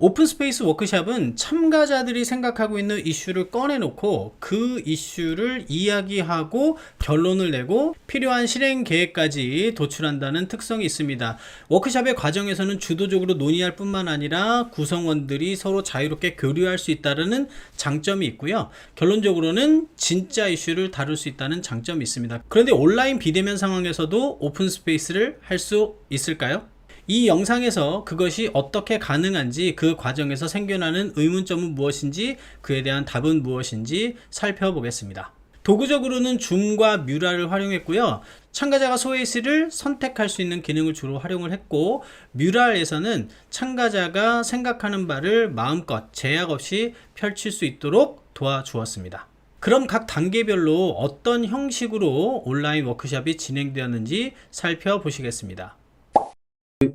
오픈스페이스 워크샵은 참가자들이 생각하고 있는 이슈를 꺼내놓고 그 이슈를 이야기하고 결론을 내고 필요한 실행 계획까지 도출한다는 특성이 있습니다. 워크샵의 과정에서는 주도적으로 논의할 뿐만 아니라 구성원들이 서로 자유롭게 교류할 수 있다는 장점이 있고요. 결론적으로는 진짜 이슈를 다룰 수 있다는 장점이 있습니다. 그런데 온라인 비대면 상황에서도 오픈스페이스를 할 수 있을까요? 이 영상에서 그것이 어떻게 가능한지, 그 과정에서 생겨나는 의문점은 무엇인지, 그에 대한 답은 무엇인지 살펴보겠습니다. 도구적으로는 줌과 뮤라를 활용했고요. 참가자가 소헤이스를 선택할 수 있는 기능을 주로 활용을 했고, 뮤랄에서는 참가자가 생각하는 바를 마음껏 제약 없이 펼칠 수 있도록 도와주었습니다. 그럼 각 단계별로 어떤 형식으로 온라인 워크숍이 진행되었는지 살펴보시겠습니다.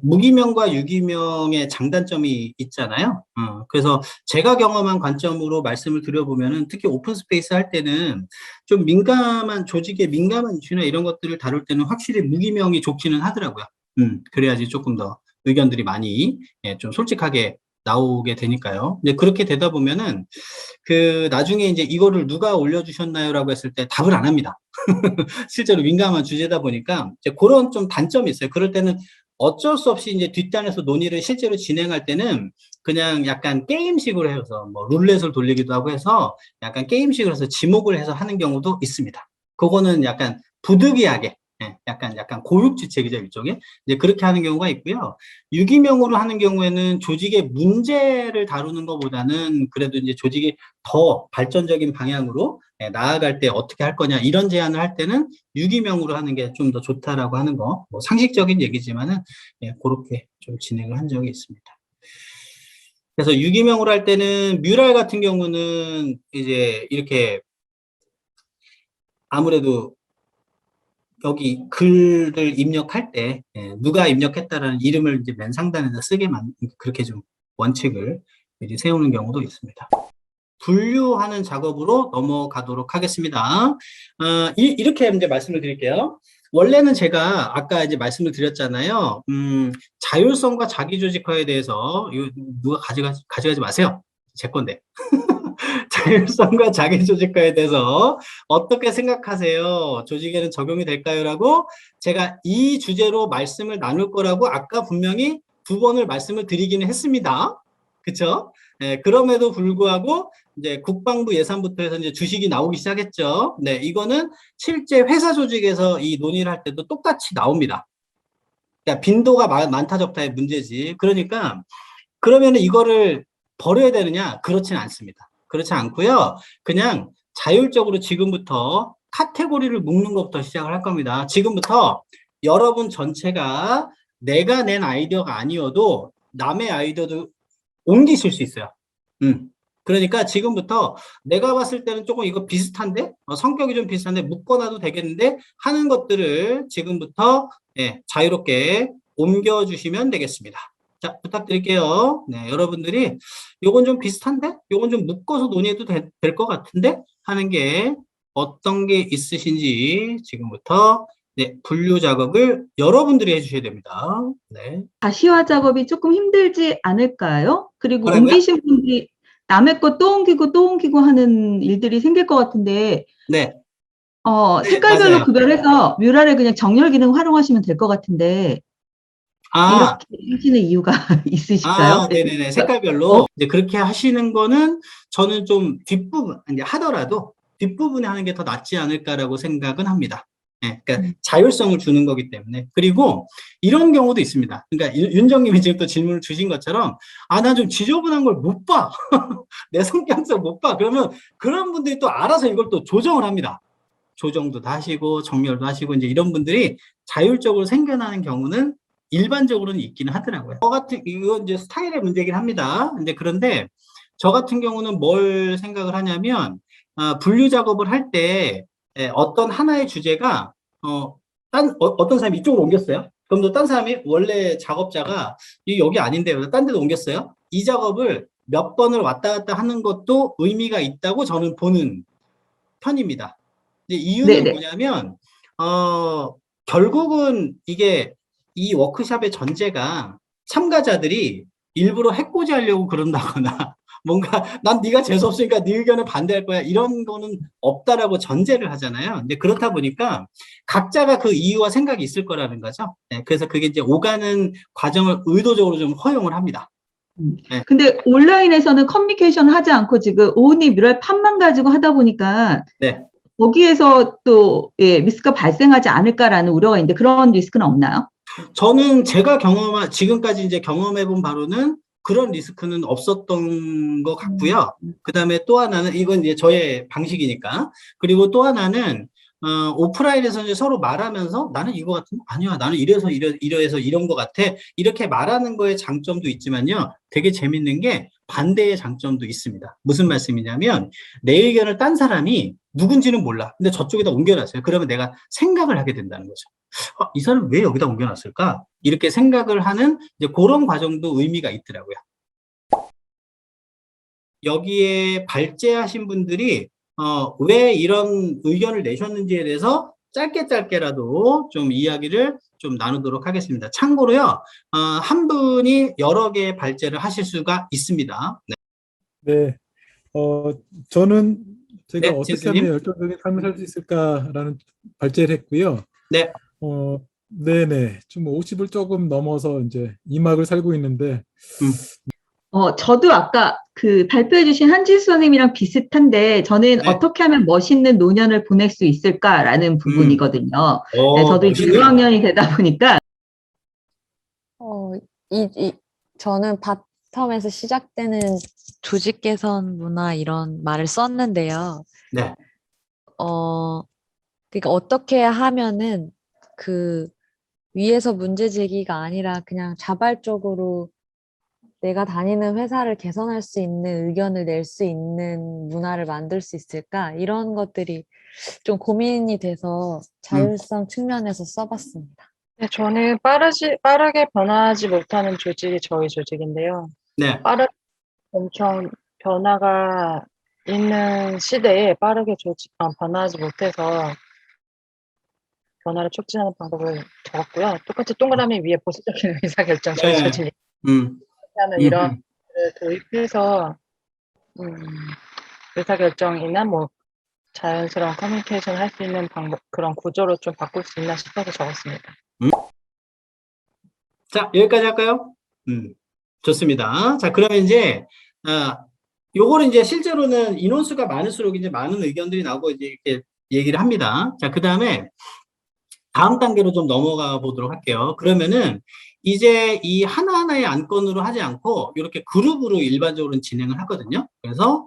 무기명과 유기명의 장단점이 있잖아요. 그래서 제가 경험한 관점으로 말씀을 드려보면은, 특히 오픈스페이스 할 때는 좀 민감한, 조직의 민감한 이슈나 이런 것들을 다룰 때는 확실히 무기명이 좋기는 하더라고요. 그래야지 조금 더 의견들이 많이, 좀 솔직하게 나오게 되니까요. 근데 그렇게 되다 보면은, 나중에 이제 이거를 누가 올려주셨나요? 라고 했을 때 답을 안 합니다. 실제로 민감한 주제다 보니까 이제 그런 좀 단점이 있어요. 그럴 때는 어쩔 수 없이 이제 뒷단에서 논의를 실제로 진행할 때는 그냥 약간 게임식으로 해서 뭐 룰렛을 돌리기도 하고 해서 약간 게임식으로 해서 지목을 해서 하는 경우도 있습니다. 그거는 약간 부득이하게, 약간 고육지책이죠, 일종의. 이제 그렇게 하는 경우가 있고요. 유기명으로 하는 경우에는 조직의 문제를 다루는 것보다는 그래도 이제 조직이 더 발전적인 방향으로 나아갈 때 어떻게 할 거냐, 이런 제안을 할 때는 유기명으로 하는 게 좀 더 좋다라고 하는 거, 뭐 상식적인 얘기지만은, 그렇게 좀 진행을 한 적이 있습니다. 그래서 유기명으로 할 때는 뮤랄 같은 경우는 이제 이렇게 아무래도 여기 글을 입력할 때, 누가 입력했다라는 이름을 이제 맨 상단에다 쓰게만, 그렇게 좀 원칙을 이제 세우는 경우도 있습니다. 분류하는 작업으로 넘어가도록 하겠습니다. 이렇게 이제 말씀을 드릴게요. 원래는 제가 아까 이제 말씀을 드렸잖아요. 자율성과 자기조직화에 대해서, 이거 누가 가져가지 마세요. 제 건데. 자율성과 자기조직화에 대해서 어떻게 생각하세요? 조직에는 적용이 될까요? 라고 제가 이 주제로 말씀을 나눌 거라고 아까 분명히 2번을 말씀을 드리기는 했습니다. 그쵸? 그럼에도 불구하고 이제 국방부 예산부터 해서 이제 주식이 나오기 시작했죠. 네, 이거는 실제 회사 조직에서 이 논의를 할 때도 똑같이 나옵니다. 그러니까 빈도가 많다 적다의 문제지. 그러니까 그러면 이거를 버려야 되느냐? 그렇진 않습니다. 그렇지 않고요. 그냥 자율적으로 지금부터 카테고리를 묶는 것부터 시작을 할 겁니다. 지금부터 여러분 전체가 내가 낸 아이디어가 아니어도 남의 아이디어도 옮기실 수 있어요. 그러니까 지금부터 내가 봤을 때는 조금 이거 비슷한데, 성격이 좀 비슷한데 묶어놔도 되겠는데 하는 것들을 지금부터 자유롭게 옮겨주시면 되겠습니다. 자, 부탁드릴게요. 네, 여러분들이 요건 좀 비슷한데? 요건 좀 묶어서 논의해도 될 것 같은데? 하는 게 어떤 게 있으신지 지금부터 분류 작업을 여러분들이 해주셔야 됩니다. 네. 다시화 작업이 조금 힘들지 않을까요? 그리고 뭐라고요? 옮기신 분들이 남의 것 또 옮기고 또 옮기고 하는 일들이 생길 것 같은데, 네. 색깔별로 맞아요. 구별해서 뮤랄을 그냥 정렬 기능 활용하시면 될 것 같은데, 아, 이렇게 하시는 이유가 있으실까요? 네네네. 색깔별로. 이제 그렇게 하시는 거는 저는 좀 뒷부분, 이제 하더라도 뒷부분에 하는 게 더 낫지 않을까라고 생각은 합니다. 그러니까 자율성을 주는 거기 때문에. 그리고 이런 경우도 있습니다. 그러니까 윤정님이 지금 또 질문을 주신 것처럼, 나 좀 지저분한 걸 못 봐. 내 성격상 못 봐. 그러면 그런 분들이 또 알아서 이걸 또 조정을 합니다. 조정도 다 하시고 정렬도 하시고, 이제 이런 분들이 자율적으로 생겨나는 경우는 일반적으로는 있기는 하더라고요. 이건 이제 스타일의 문제긴 합니다. 그런데 저 같은 경우는 뭘 생각을 하냐면, 분류 작업을 할 때 어떤 하나의 주제가 어떤 사람이 이쪽으로 옮겼어요. 그럼 또 딴 사람이 원래 작업자가 여기 아닌데 딴 데도 옮겼어요. 이 작업을 몇 번을 왔다 갔다 하는 것도 의미가 있다고 저는 보는 편입니다. 이유는 네네. 뭐냐면, 결국은 이게 이 워크숍의 전제가 참가자들이 일부러 해코지 하려고 그런다거나 뭔가 난 네가 재수 없으니까 네 의견에 반대할 거야 이런 거는 없다라고 전제를 하잖아요. 근데 그렇다 보니까 각자가 그 이유와 생각이 있을 거라는 거죠. 네, 그래서 그게 이제 오가는 과정을 의도적으로 좀 허용을 합니다. 네. 근데 온라인에서는 커뮤니케이션 하지 않고 지금 오은이 뮤랄 판만 가지고 하다 보니까 네. 거기에서 또 예, 리스크가 발생하지 않을까라는 우려가 있는데 그런 리스크는 없나요? 저는 제가 지금까지 이제 경험해본 바로는 그런 리스크는 없었던 것 같고요. 그 다음에 또 하나는, 이건 이제 저의 방식이니까. 그리고 또 하나는, 오프라인에서 이제 서로 말하면서 나는 이거 같은, 아니야, 나는 이래서 이런 것 같아. 이렇게 말하는 거에 장점도 있지만요. 되게 재밌는 게 반대의 장점도 있습니다. 무슨 말씀이냐면, 내 의견을 딴 사람이 누군지는 몰라. 근데 저쪽에다 옮겨놨어요. 그러면 내가 생각을 하게 된다는 거죠. 이 사람 왜 여기다 옮겨놨을까? 이렇게 생각을 하는 이제 그런 과정도 의미가 있더라고요. 여기에 발제하신 분들이 왜 이런 의견을 내셨는지에 대해서 짧게라도 좀 이야기를 좀 나누도록 하겠습니다. 참고로요, 한 분이 여러 개의 발제를 하실 수가 있습니다. 네, 네, 어, 저는 제가 네, 어떻게 하면 진수님. 열정적인 삶을 살 수 있을까라는 발제를 했고요. 네, 네네. 좀 50을 조금 넘어서 이제 2막을 살고 있는데, 음, 저도 아까 그 발표해주신 한지수 선생님이랑 비슷한데 저는 네, 어떻게 하면 멋있는 노년을 보낼 수 있을까라는 부분이거든요. 네, 저도 이제 멋있네요. 6학년이 되다 보니까 어, 저는 바텀에서 시작되는 조직 개선 문화 이런 말을 썼는데요. 네, 그러니까 어떻게 하면은 그 위에서 문제 제기가 아니라 그냥 자발적으로 내가 다니는 회사를 개선할 수 있는 의견을 낼 수 있는 문화를 만들 수 있을까? 이런 것들이 좀 고민이 돼서 자율성 측면에서 써봤습니다. 네, 저는 빠르게 변화하지 못하는 조직이 저희 조직인데요. 네, 엄청 변화가 있는 시대에 빠르게 변화하지 못해서 변화를 촉진하는 방법을 적었고요. 똑같이 동그라미 위에 보수적인 의사결정, 저희 네, 조직이 음, 하는 이런 걸 도입해서 의사결정이나 뭐 자연스러운 커뮤니케이션을 할 수 있는 방법, 그런 구조로 좀 바꿀 수 있나 싶어서 적었습니다. 자, 여기까지 할까요? 좋습니다. 자, 그러면 이제, 요거는 이제 실제로는 인원수가 많을수록 이제 많은 의견들이 나오고 이제 이렇게 얘기를 합니다. 자, 그 다음에 다음 단계로 좀 넘어가 보도록 할게요. 그러면은 이제 이 하나하나의 안건으로 하지 않고 이렇게 그룹으로 일반적으로는 진행을 하거든요. 그래서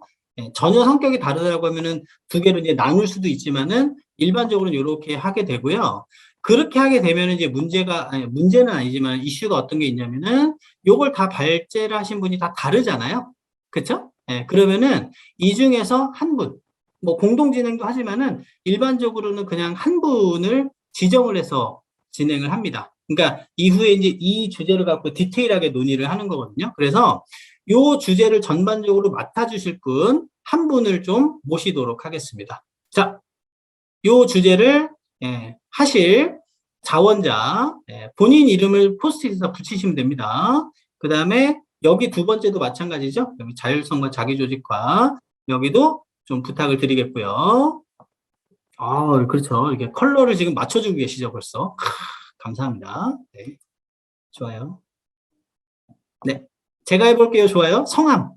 전혀 성격이 다르다고 하면은 두 개로 이제 나눌 수도 있지만은 일반적으로는 이렇게 하게 되고요. 그렇게 하게 되면 이제 문제는 아니지만 이슈가 어떤 게 있냐면은 요걸 다 발제를 하신 분이 다 다르잖아요. 그쵸? 그러면은 이 중에서 한 분, 뭐 공동 진행도 하지만은 일반적으로는 그냥 한 분을 지정을 해서 진행을 합니다. 그러니까 이후에 이제 이 주제를 갖고 디테일하게 논의를 하는 거거든요. 그래서 요 주제를 전반적으로 맡아주실 분 한 분을 좀 모시도록 하겠습니다. 자, 요 주제를 하실 자원자 본인 이름을 포스트잇에다 붙이시면 됩니다. 그 다음에 여기 두 번째도 마찬가지죠. 여기 자율성과 자기조직화 여기도 좀 부탁을 드리겠고요. 그렇죠. 이렇게 컬러를 지금 맞춰주고 계시죠, 벌써. 감사합니다. 네. 좋아요. 네. 제가 해볼게요. 좋아요. 성함.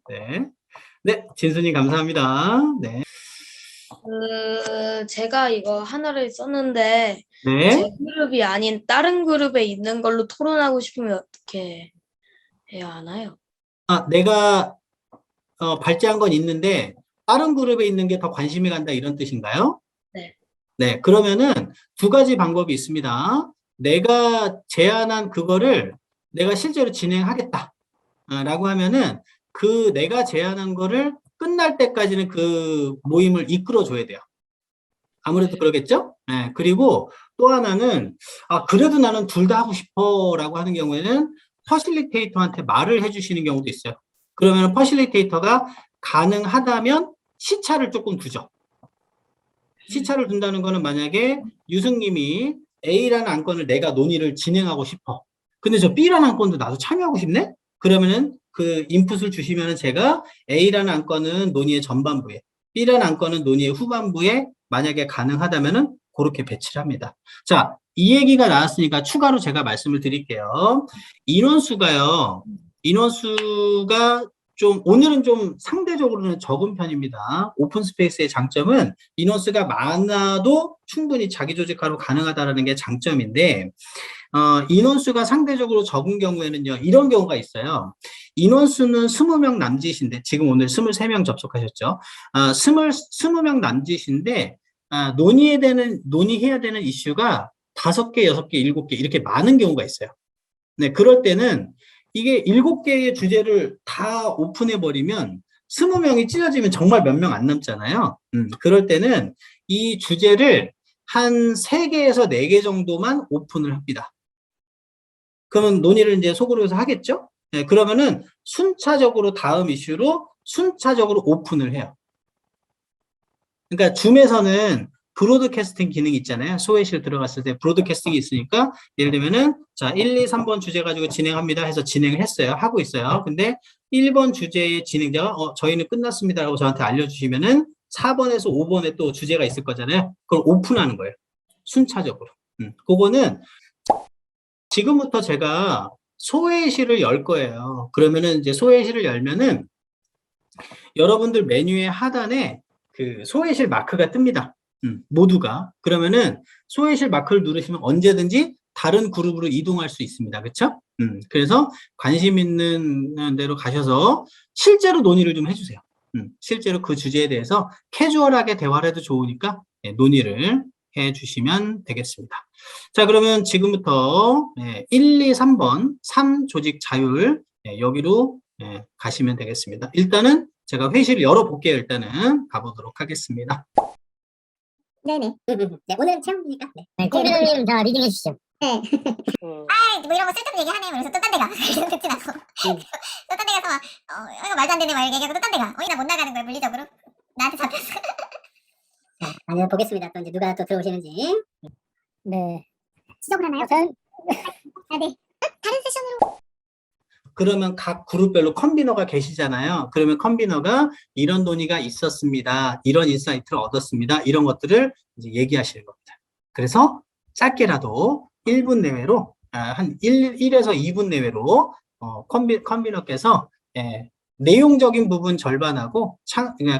네. 네. 진순이 감사합니다. 네. 제가 이거 하나를 썼는데, 네. 제 그룹이 아닌 다른 그룹에 있는 걸로 토론하고 싶으면 어떻게 해야 하나요? 내가, 발제한 건 있는데, 다른 그룹에 있는 게 더 관심이 간다, 이런 뜻인가요? 네. 네. 그러면은 두 가지 방법이 있습니다. 내가 제안한 그거를 내가 실제로 진행하겠다. 라고 하면은 그 내가 제안한 거를 끝날 때까지는 그 모임을 이끌어 줘야 돼요. 아무래도 그러겠죠? 네, 그리고 또 하나는 그래도 나는 둘 다 하고 싶어 라고 하는 경우에는 퍼실리테이터한테 말을 해주시는 경우도 있어요. 그러면 퍼실리테이터가 가능하다면 시차를 조금 두죠. 시차를 둔다는 거는 만약에 유승님이 A라는 안건을 내가 논의를 진행하고 싶어. 근데 저 B라는 안건도 나도 참여하고 싶네? 그러면은 그 인풋을 주시면은 제가 A라는 안건은 논의의 전반부에, B라는 안건은 논의의 후반부에 만약에 가능하다면은 그렇게 배치를 합니다. 자, 이 얘기가 나왔으니까 추가로 제가 말씀을 드릴게요. 인원수가 오늘은 좀 상대적으로는 적은 편입니다. 오픈 스페이스의 장점은 인원수가 많아도 충분히 자기 조직화로 가능하다는 게 장점인데, 인원수가 상대적으로 적은 경우에는요, 이런 경우가 있어요. 인원수는 20명 남짓인데, 지금 오늘 23명 접속하셨죠? 20명 남짓인데, 논의해야 되는 이슈가 5개, 6개, 7개, 이렇게 많은 경우가 있어요. 네, 그럴 때는 이게 7개의 주제를 다 오픈해버리면 20명이 찢어지면 정말 몇 명 안 남잖아요. 그럴 때는 이 주제를 한 3개에서 4개 정도만 오픈을 합니다. 그러면 논의를 이제 속으로 해서 하겠죠? 네, 그러면은 순차적으로 다음 이슈로 순차적으로 오픈을 해요. 그러니까 줌에서는 브로드캐스팅 기능이 있잖아요. 소외실 들어갔을 때 브로드캐스팅이 있으니까 예를 들면은 자 1, 2, 3번 주제 가지고 진행합니다 해서 진행을 했어요. 하고 있어요. 근데 1번 주제의 진행자가 저희는 끝났습니다 라고 저한테 알려주시면은 4번에서 5번에 또 주제가 있을 거잖아요. 그걸 오픈하는 거예요. 순차적으로. 그거는 지금부터 제가 소외실을 열 거예요. 그러면은 이제 소외실을 열면은 여러분들 메뉴의 하단에 그 소외실 마크가 뜹니다. 모두가. 그러면은 소외실 마크를 누르시면 언제든지 다른 그룹으로 이동할 수 있습니다. 그렇죠? 그래서 관심 있는 데로 가셔서 실제로 논의를 좀 해주세요. 실제로 그 주제에 대해서 캐주얼하게 대화를 해도 좋으니까 논의를 해주시면 되겠습니다. 자, 그러면 지금부터 1, 2, 3번 3조직 자율 여기로 가시면 되겠습니다. 일단은 제가 회의실을 열어볼게요. 일단은 가보도록 하겠습니다. 네네. 네, 오늘은 체험이니까. 네. 컴퓨터님 다 리딩해 주시죠. 네. 뭐 이런 거 쓸데없는 얘기 하네요. 그래서 또 딴 데 가. 듣지 말고. 또 딴 데 가서 이거 말도 안 되네 막 얘기하고 또 딴 데 가. 나 못 나가는 거야 물리적으로. 나한테 잡혔어. 자, 아니요 보겠습니다. 또 이제 누가 또 들어오시는지. 네. 지적을 하나요? 아, 네. 다른 세션으로. 그러면 각 그룹별로 컨비너가 계시잖아요. 그러면 컨비너가 이런 논의가 있었습니다. 이런 인사이트를 얻었습니다. 이런 것들을 이제 얘기하시는 겁니다. 그래서 짧게라도 1분 내외로, 한 1에서 2분 내외로, 컨비너께서, 내용적인 부분 절반하고,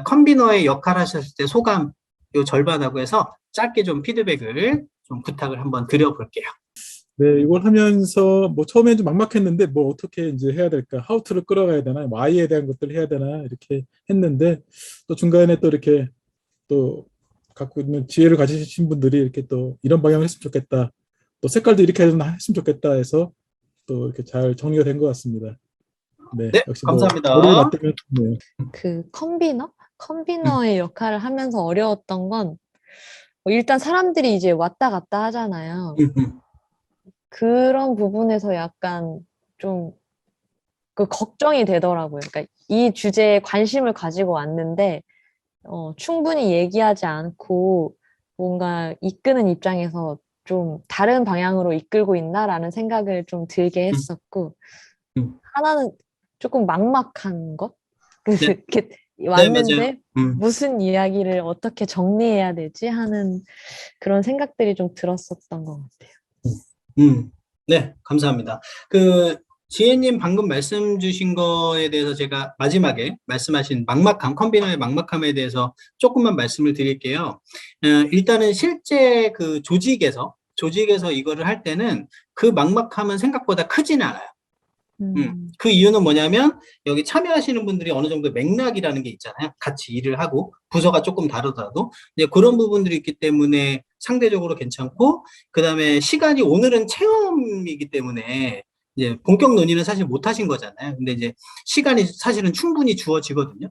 컨비너의 역할 하셨을 때 소감, 요 절반하고 해서 짧게 좀 피드백을 좀 부탁을 한번 드려볼게요. 네, 이걸 하면서 뭐 처음엔 좀 막막했는데 뭐 어떻게 이제 해야 될까, 하우투를 끌어가야 되나, 뭐 I에 대한 것들을 해야 되나 이렇게 했는데 또 중간에 또 이렇게 또 갖고 있는 지혜를 가지신 분들이 이렇게 또 이런 방향을 했으면 좋겠다, 또 색깔도 이렇게 했으면 좋겠다 해서 또 이렇게 잘 정리가 된 것 같습니다. 네, 네, 역시 감사합니다. 뭐 머리를 맞대면 좋네요. 그 컨비너의 역할을 하면서 어려웠던 건 일단 사람들이 이제 왔다 갔다 하잖아요. 그런 부분에서 약간 좀 그 걱정이 되더라고요. 그러니까 이 주제에 관심을 가지고 왔는데 충분히 얘기하지 않고 뭔가 이끄는 입장에서 좀 다른 방향으로 이끌고 있나라는 생각을 좀 들게 했었고, 하나는 조금 막막한 것? 이렇게 왔는데 무슨 이야기를 어떻게 정리해야 되지 하는 그런 생각들이 좀 들었었던 것 같아요. 네, 감사합니다. 지혜님 방금 말씀 주신 거에 대해서 제가 마지막에 말씀하신 컨비너의 막막함에 대해서 조금만 말씀을 드릴게요. 일단은 실제 그 조직에서 이거를 할 때는 그 막막함은 생각보다 크지는 않아요. 그 이유는 뭐냐면 여기 참여하시는 분들이 어느 정도 맥락이라는 게 있잖아요. 같이 일을 하고 부서가 조금 다르더라도 이제 그런 부분들이 있기 때문에 상대적으로 괜찮고, 그 다음에 시간이 오늘은 체험이기 때문에 이제 본격 논의는 사실 못 하신 거잖아요. 근데 이제 시간이 사실은 충분히 주어지거든요.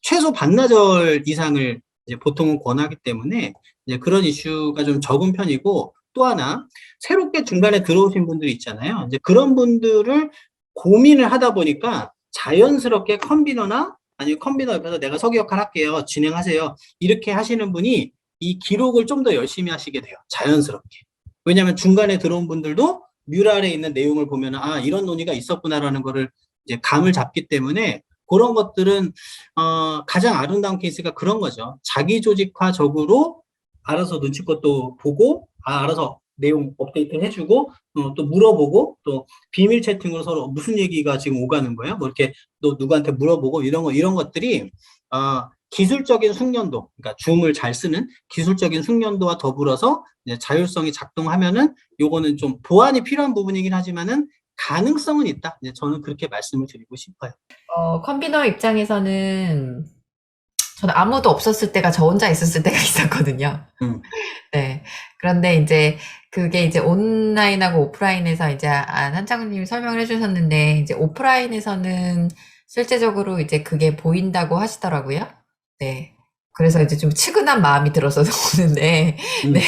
최소 반나절 이상을 이제 보통은 권하기 때문에 이제 그런 이슈가 좀 적은 편이고, 또 하나 새롭게 중간에 들어오신 분들이 있잖아요. 이제 그런 분들을 고민을 하다 보니까 자연스럽게 컨비너나 아니면 컨비너 옆에서 내가 서기 역할 할게요, 진행하세요, 이렇게 하시는 분이 이 기록을 좀 더 열심히 하시게 돼요. 자연스럽게. 왜냐하면 중간에 들어온 분들도 뮤랄에 있는 내용을 보면 아 이런 논의가 있었구나라는 거를 이제 감을 잡기 때문에 그런 것들은 가장 아름다운 케이스가 그런 거죠. 자기 조직화적으로 알아서 눈치껏도 보고 알아서 내용 업데이트 해주고 또 물어보고 또 비밀 채팅으로 서로 무슨 얘기가 지금 오가는 거예요? 뭐 이렇게 또 누구한테 물어보고 이런 것들이 기술적인 숙련도, 그러니까 줌을 잘 쓰는 기술적인 숙련도와 더불어서 이제 자율성이 작동하면은 요거는 좀 보완이 필요한 부분이긴 하지만은 가능성은 있다. 이제 저는 그렇게 말씀을 드리고 싶어요. 컨비너 입장에서는 저는 아무도 없었을 때가 저 혼자 있었을 때가 있었거든요. 네. 그런데 이제 그게 이제 온라인하고 오프라인에서 이제 한창훈님이 설명을 해주셨는데 이제 오프라인에서는 실제적으로 이제 그게 보인다고 하시더라고요. 네. 그래서 이제 좀 측은한 마음이 들어서 오는데, 네.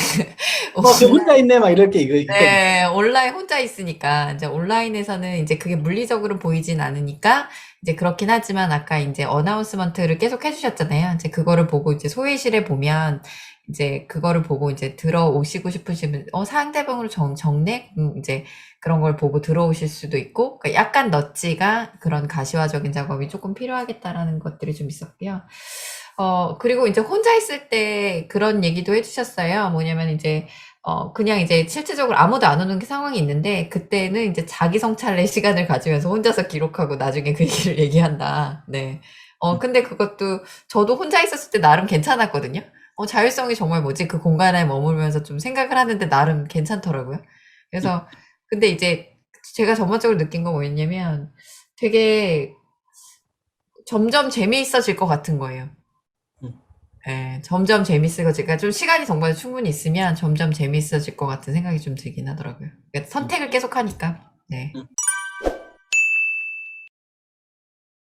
저 혼자 있네, 막 이렇게 이거. 네, 온라인 혼자 있으니까 이제 온라인에서는 이제 그게 물리적으로 보이진 않으니까 이제 그렇긴 하지만 아까 이제 어나운스먼트를 계속 해주셨잖아요. 이제 그거를 보고 이제 소회실에 보면 이제 그거를 보고 이제 들어오시고 싶으시면 상대방으로 정내 이제 그런 걸 보고 들어오실 수도 있고 그러니까 약간 넛지가 그런 가시화적인 작업이 조금 필요하겠다라는 것들이 좀 있었고요. 그리고 이제 혼자 있을 때 그런 얘기도 해주셨어요. 뭐냐면 이제 그냥 이제 실질적으로 아무도 안 오는 상황이 있는데 그때는 이제 자기 성찰의 시간을 가지면서 혼자서 기록하고 나중에 그 얘기를 얘기한다. 네. 근데 그것도 저도 혼자 있었을 때 나름 괜찮았거든요. 자율성이 정말 뭐지? 그 공간에 머물면서 좀 생각을 하는데 나름 괜찮더라고요. 그래서 근데 이제 제가 전반적으로 느낀 건 뭐였냐면 되게 점점 재미있어질 것 같은 거예요. 예, 점점 재밌어지니까 좀 시간이 정말 충분히 있으면 점점 재밌어질 것 같은 생각이 좀 들긴 하더라고요. 그러니까 선택을 계속 하니까. 네.